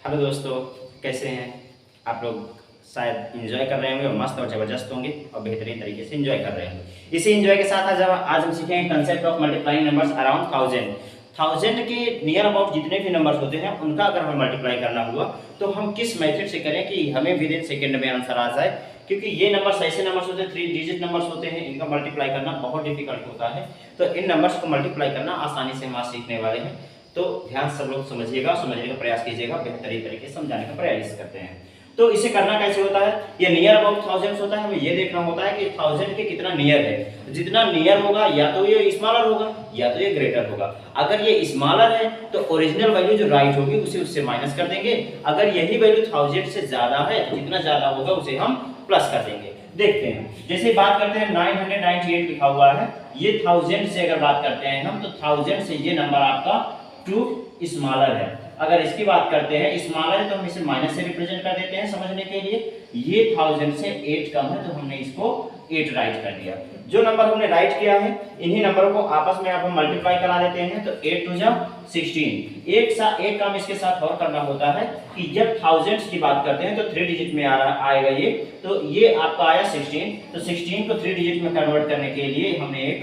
Hello दोस्तों, कैसे हैं आप लोग? शायद एंजॉय कर रहे होंगे और मस्त और ज़बरदस्त होंगे और बेहतरीन तरीके से एंजॉय कर रहे होंगे। इसी एंजॉय के साथ आज हम सीखेंगे concept of multiplying numbers around 1000 के नियर अबाउट जितने भी नंबर्स होते हैं उनका अगर हमें मल्टीप्लाई करना हुआ तो हम किस मेथड से करें कि हमें विद इन सेकेंड में आंसर आ जाए। क्योंकि ये नंबर्स ऐसे नंबर्स होते हैं, 3 डिजिट नंबर्स होते हैं, इनका मल्टीप्लाई करना बहुत डिफिकल्ट होता है। तो इन नंबर्स को मल्टीप्लाई करना आसानी से हम आज सीखने वाले हैं। तो ध्यान सब लोग समझिएगा, समझने का प्रयास कीजिएगा, बेहतरीन तरीके से समझाने का प्रयास करते हैं। तो इसे करना कैसे होता है? ये नियर अबाउट 1000 होता है, हमें ये देखना होता है कि 1000 के कितना नियर है। जितना नियर होगा या तो ये स्मॉलर होगा या तो ये ग्रेटर होगा। अगर ये स्मॉलर है तो ओरिजिनल वैल्यू जो राइट होगी उसे उससे माइनस कर देंगे। अगर यही वैल्यू 1000 से ज्यादा है तो जितना ज्यादा होगा उसे हम प्लस कर देंगे। देखते हैं, जैसे बात करते हैं 998 लिखा हुआ है, ये 1000 से अगर बात करते हैं हम तो 1000 से ये नंबर आपका 2 स्मॉलर है। अगर इसकी बात करते हैं स्मॉलर है तो हम इसे माइनस से रिप्रेजेंट कर देते हैं समझने के लिए। ये 1000 से 8 कम है तो हमने इसको 8 राइट कर दिया। जो नंबर हमने राइट किया है इन्हीं नंबरों को आपस में आप हम मल्टीप्लाई करा देते हैं। तो 8 टू जा 16। एक काम इसके साथ और करना होता है कि जब 1000 की बात करते हैं तो 3 डिजिट में आएगा ये। तो ये आपका आया 16, तो 16 को 3 डिजिट में कन्वर्ट करने के लिए हमने एक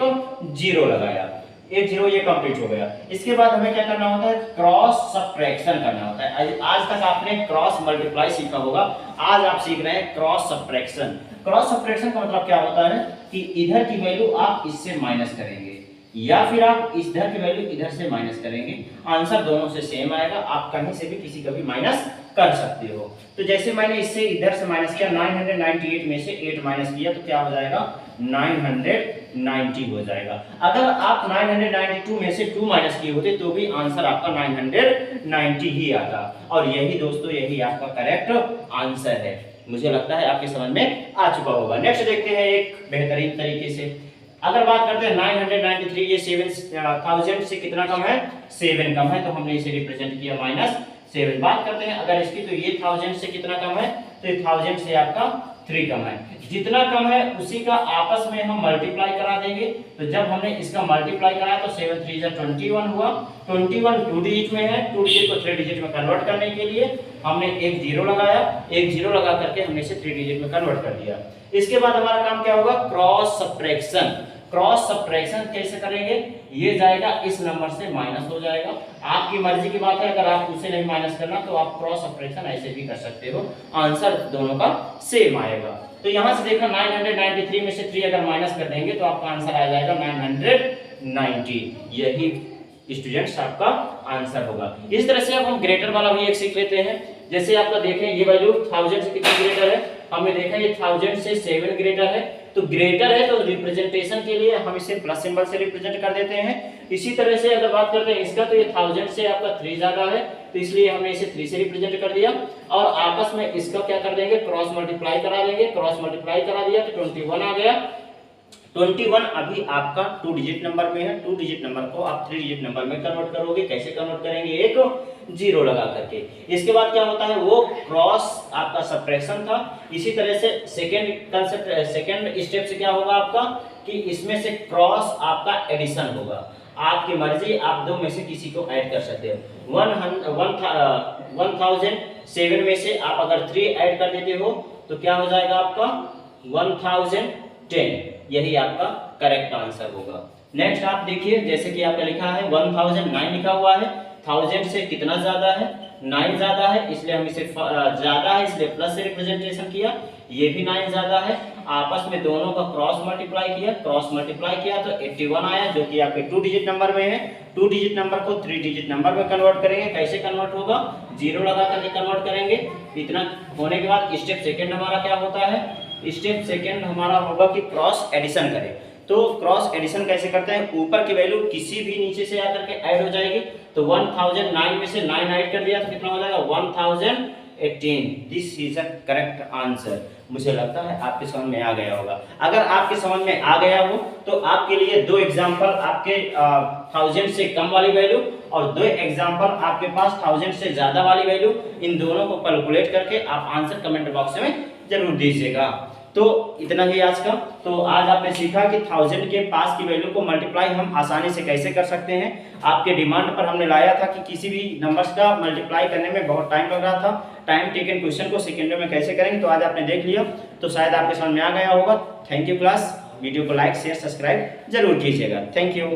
0 लगाया। एक 0 ये कंप्लीट हो गया। इसके बाद हमें क्या करना होता है? क्रॉस सब्ट्रैक्शन करना होता है। आज तक आपने क्रॉस मल्टीप्लाई सीखा होगा, आज आप सीख रहे हैं क्रॉस सब्ट्रैक्शन। क्रॉस सब्ट्रैक्शन का मतलब क्या होता है कि इधर की वैल्यू आप इससे माइनस करेंगे या फिर आप इधर की वैल्यू इधर से माइनस करेंगे। आंसर दोनों से सेम आएगा, आप कहीं से भी किसी का भी माइनस कर सकते हो। तो जैसे मैंने इससे इधर से माइनस किया, 998 में से 8 माइनस किया तो क्या हो जाएगा? 990 हो जाएगा। अगर आप 992 में से 2 माइनस किए होते तो भी आंसर आपका 990 ही आता। और यही दोस्तों यही आपका करेक्ट आंसर है। मुझे लगता है आपके समझ में आ चुका होगा। नेक्स्ट देखते हैं एक बेहतरीन तरीके से। अगर बात करते हैं 993, ये 7000 से कितना कम है? 7 कम है, तो हमने इसे रिप्रेजेंट किया -7। बात करते हैं अगर इसकी, तो ये 1000 से कितना कम है? तो ये 1000 से आपका 3 कम है। जितना कम है उसी का आपस में हम मल्टीप्लाई करा देंगे। तो जब हमने इसका मल्टीप्लाई कराया तो 7 3 जा 21 हुआ। 21 2 डिजिट में है, 2 डिजिट को 3 डिजिट में कन्वर्ट करने के लिए हमने एक 0 लगाया। एक 0 लगा करके हमने इसे 3 डिजिट में कन्वर्ट कर दिया। इसके बाद हमारा काम क्या होगा? Cross subtraction. क्रॉस सब्ट्रैक्शन कैसे करेंगे? ये जाएगा इस नंबर से माइनस हो जाएगा। आपकी मर्जी की बात है, अगर आप उसे नहीं माइनस करना तो आप क्रॉस सब्ट्रैक्शन ऐसे भी कर सकते हो, आंसर दोनों का सेम आएगा। तो यहां से देखो 993 में से 3 अगर माइनस कर देंगे तो आपका आंसर आ जाएगा 990। यही स्टूडेंट्स आपका आंसर होगा। इस तरह से अब हम ग्रेटर वाला भी एक सीख लेते हैं। जैसे आपका देखें ये वैल्यू 1000 से कितनी ग्रेटर है? हमने देखा ये 1000 से 7 ग्रेटर है। तो ग्रेटर है तो रिप्रेजेंटेशन के लिए हम इसे प्लस सिंबल से रिप्रेजेंट कर देते हैं। इसी तरह से अगर बात करते हैं इसका, तो ये 1000 से आपका 3 ज्यादा है तो इसलिए हमने इसे 3 से रिप्रेजेंट कर दिया। और आपस में इसका क्या कर देंगे? क्रॉस मल्टीप्लाई करा देंगे। क्रॉस मल्टीप्लाई करा दिया तो 21 आ गया। 21 अभी आपका 2 डिजिट नंबर में है। 2 डिजिट नंबर को आप 3 डिजिट नंबर में कन्वर्ट करोगे। कैसे कन्वर्ट करेंगे? एक 0 लगा करके। इसके बाद क्या होता है? वो क्रॉस आपका सब्ट्रैक्शन था। इसी तरह से सेकंड स्टेप से क्या होगा आपका कि इसमें से क्रॉस आपका एडिशन होगा। आपकी मर्जी, आप दो में से किसी को ऐड कर सकते हो। 1007 में से आप अगर 3 ऐड कर देते हो तो क्या हो जाएगा आपका? 1010। यही आपका करेक्ट आंसर होगा। नेक्स्ट आप देखिए, जैसे कि आपका लिखा है 1009 लिखा हुआ है। 1000 से कितना ज्यादा है? 9 ज्यादा है, इसलिए हम इसे ज्यादा है इसलिए प्लस से रिप्रेजेंटेशन किया। ये भी 9 ज्यादा है, आपस में दोनों का क्रॉस मल्टीप्लाई किया। क्रॉस मल्टीप्लाई किया तो 81 आया, जो कि आपके 2 डिजिट नंबर में है। 2 डिजिट नंबर को 3 डिजिट नंबर में कन्वर्ट करेंगे। कैसे कन्वर्ट होगा? 0 लगा करके कन्वर्ट करेंगे। इतना होने के बाद स्टेप सेकंड हमारा क्या होता है? स्टेप सेकंड हमारा होगा कि क्रॉस एडिशन करें। तो क्रॉस एडिशन कैसे करते हैं? ऊपर की वैल्यू किसी भी नीचे से आकर के ऐड हो जाएगी। तो 1009 में से 9 ऐड कर दिया तो कितना हो जाएगा? 1018। This is a correct answer. मुझे लगता है आपके समझ में आ गया होगा। अगर आपके समझ में आ गया हो तो आपके लिए 2 एग्जांपल, आपके 1000 से कम वाली वैल्यू और 2 एग्जांपल आपके पास 1000 से ज्यादा वाली वैल्यू, इन दोनों को कैलकुलेट करके आप आंसर कमेंट बॉक्स में जरूर दीजिएगा। तो इतना ही आज का। तो आज आपने सीखा कि 1000 के पास की वैल्यू को मल्टीप्लाई हम आसानी से कैसे कर सकते हैं। आपके डिमांड पर हमने लाया था कि किसी भी नंबर्स का मल्टीप्लाई करने में बहुत टाइम लग रहा था, टाइम टेकन क्वेश्चन को सेकेंडों में कैसे करेंगे, तो आज आपने देख लिया, तो शायद आपके समझ में आ गया होगा। Thank you class. वीडियो को लाइक शेयर सब्सक्राइब जरूर कीजिएगा। Thank you.